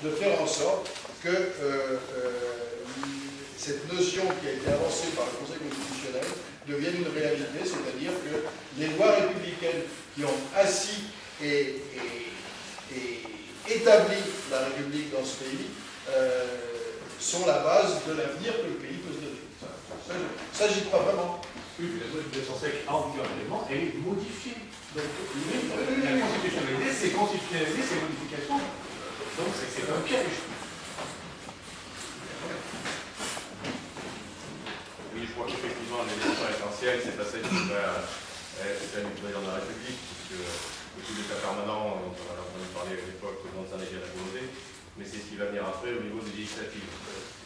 de faire en sorte que cette notion qui a été avancée par le Conseil constitutionnel devienne une réalité, c'est-à-dire que les lois républicaines qui ont assis et établi la République dans ce pays sont la base de l'avenir que le pays peut se donner. Ça j'y crois vraiment. Oui, la loi de 1905 actuellement, elle est modifiée. Donc, la constitutionnalité, c'est constitutionnaliser ces modifications. Donc, c'est un piège. Oui, je crois qu'effectivement, l'élection essentielle, c'est pas celle qui va être celle du président de la République, puisque le coup d'État permanent, dont on a entendu parler à l'époque, dans un égal à volonté, mais c'est ce qui va venir après au niveau des législatives.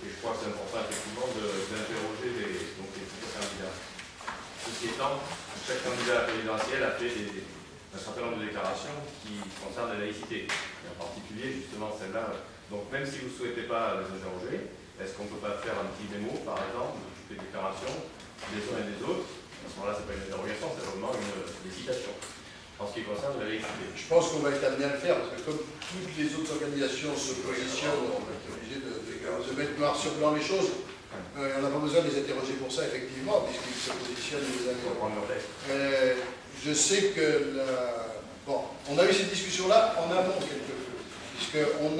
Et je crois que c'est important, effectivement, d'interroger les futurs candidats. Ceci étant, chaque candidat présidentiel a fait un certain nombre de déclarations qui concernent la laïcité, et en particulier justement celle-là. Donc même si vous ne souhaitez pas les interroger, est-ce qu'on ne peut pas faire un petit mémo, par exemple, de toutes les déclarations des uns et des autres? À ce moment-là, ce n'est pas une interrogation, c'est vraiment une citation en ce qui concerne la laïcité. Je pense qu'on va être amené à le faire, parce que comme toutes les autres organisations se positionnent, on va être obligé de mettre noir sur blanc les choses. On n'a pas besoin de les interroger pour ça, effectivement, puisqu'ils se positionnent les uns. Je sais que bon, on a eu cette discussion-là en amont quelque peu, puisqu'on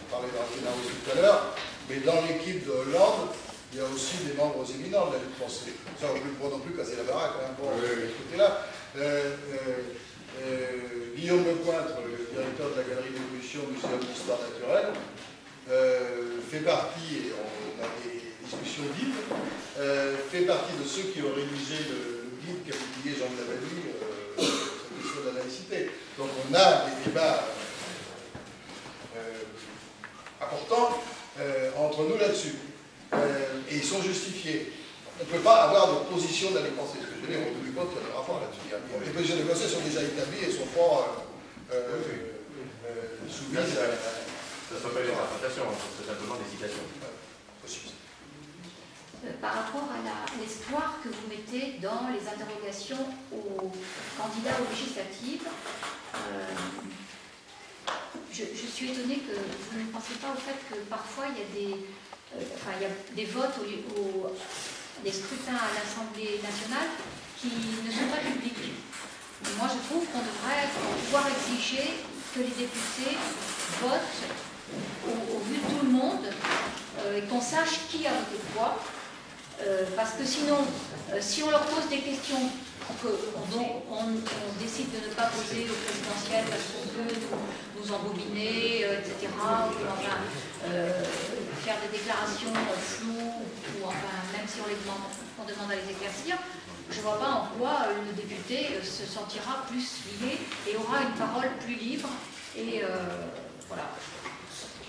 parlait d'Arnaud tout à l'heure, mais dans l'équipe de Hollande, il y a aussi des membres éminents de la lutte française. Ça, on ne peut pas non plus casser la baraque, hein, pour ce côté-là. Guillaume Lecointre, le directeur de la Galerie d'Évolution du Muséum d'Histoire naturelle, fait partie, et on a des discussions vives, fait partie de ceux qui ont rédigé le guide qu'a publié Jean Lavalue sur la question de la laïcité. Donc on a des débats importants entre nous là-dessus. Et ils sont justifiés. On ne peut pas avoir de position d'aller penser. Ce que je veux dire, on ne compte qu'il y a des rapports là-dessus. Les positions de conseil sont déjà établies et sont pas soumises à... Ça ne soit pas une interprétation, c'est simplement des citations. Par rapport à l'espoir que vous mettez dans les interrogations aux candidats aux législatives, je suis étonnée que vous ne pensez pas au fait que parfois il y a des votes, des scrutins à l'Assemblée nationale qui ne sont pas publics. Moi, je trouve qu'on devrait pouvoir exiger que les députés votent au vu de tout le monde et qu'on sache qui a voté quoi. Parce que sinon, si on leur pose des questions dont on décide de ne pas poser au présidentiel parce qu'on veut nous embobiner, etc., ou enfin faire des déclarations floues, ou enfin, même si on demande à les éclaircir, je ne vois pas en quoi le député se sentira plus lié et aura une parole plus libre. Et voilà.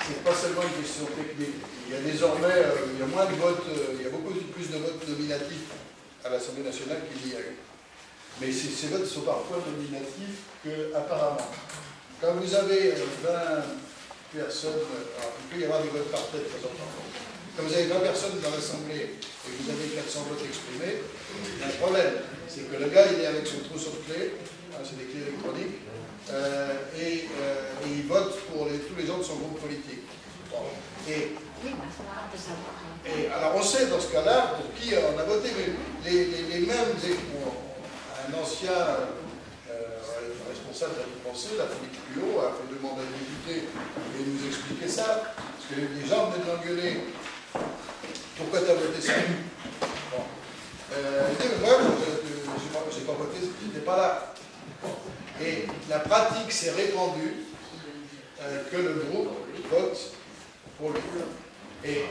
C'est pas seulement une question technique. Il y a désormais, il y a moins de votes, il y a beaucoup plus de votes nominatifs à l'Assemblée nationale qu'il y a eu. Mais ces votes sont parfois nominatifs qu'apparemment. Quand vous avez 20 personnes, alors il peut y avoir des votes par tête de temps en temps. Quand vous avez 20 personnes dans l'Assemblée et que vous avez 400 votes exprimés, il y a un problème. C'est que le gars, il est avec son trousseau de clés, hein, c'est des clés électroniques, et il vote pour tous les gens de son groupe politique. Bon. Et alors on sait dans ce cas-là pour qui on a voté, mais les mêmes, un ancien responsable de la vie française, la Philippe Puot, a fait demander à des députés et nous expliquer ça, parce que les gens venaient de l'engueuler. Pourquoi tu as voté ça? Bon. Il dit, mais moi, je n'ai pas voté, je n'étais pas là. Bon. Et la pratique s'est répandue que le groupe vote pour lui. Et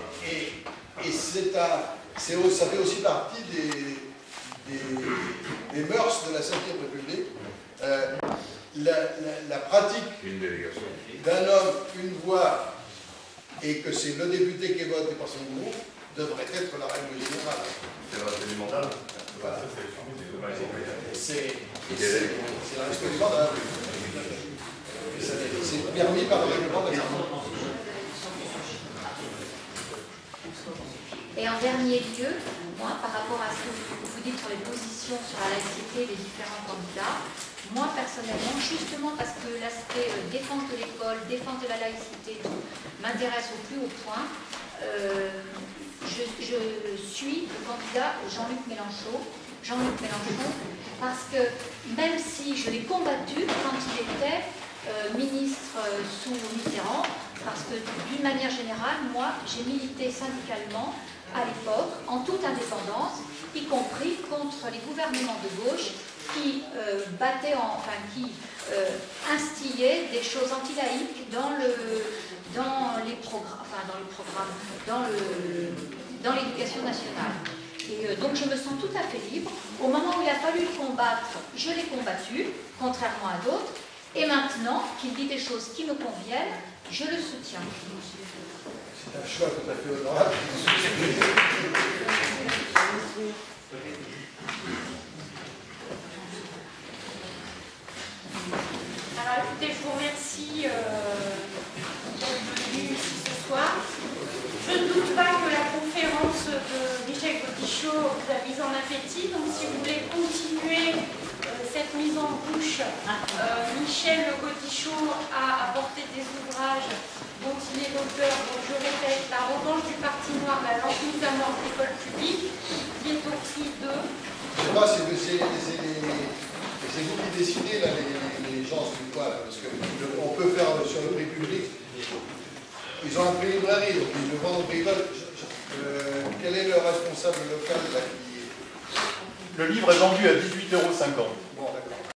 ça fait aussi partie des mœurs de la Ve République. La pratique d'un homme, une voix, et que c'est le député qui vote et pas son groupe, devrait être la règle générale. C'est la règle du mandat. Voilà. C'est la respect du mandat. C'est permis par le règlement de l'Assemblée. Et en dernier lieu, moi, par rapport à ce que vous vous dites sur les positions sur la laïcité des différents candidats. Moi, personnellement, justement parce que l'aspect défense de l'école, défense de la laïcité m'intéresse au plus haut point, je suis le candidat Jean-Luc Mélenchon, parce que même si je l'ai combattu quand il était ministre sous Mitterrand, parce que d'une manière générale, moi, j'ai milité syndicalement à l'époque, en toute indépendance, y compris contre les gouvernements de gauche qui battaient, instillaient des choses anti-laïques dans l'éducation nationale. Et donc je me sens tout à fait libre. Au moment où il a fallu le combattre, je l'ai combattu, contrairement à d'autres. Et maintenant qu'il dit des choses qui me conviennent, je le soutiens. C'est un choix tout à fait honorable. Alors écoutez, je vous remercie d'être venu ici ce soir. Je ne doute pas que la conférence de Michel Godichot vous a mise en appétit. Donc si vous voulez continuer cette mise en bouche, Michel Godichot a apporté des ouvrages dont il est l'auteur. Donc je répète, La revanche du Parti noir, la lente mise à mort de l'école publique, qui est au prix de... Je sais pas si c'est vous qui décidez, là, les gens, c'est quoi, là, parce qu'on peut faire sur le prix public. Ils ont un prix librairie, donc ils le vendent au prix librairie. Quel est le responsable local là, qui... Le livre est vendu à 18,50 €.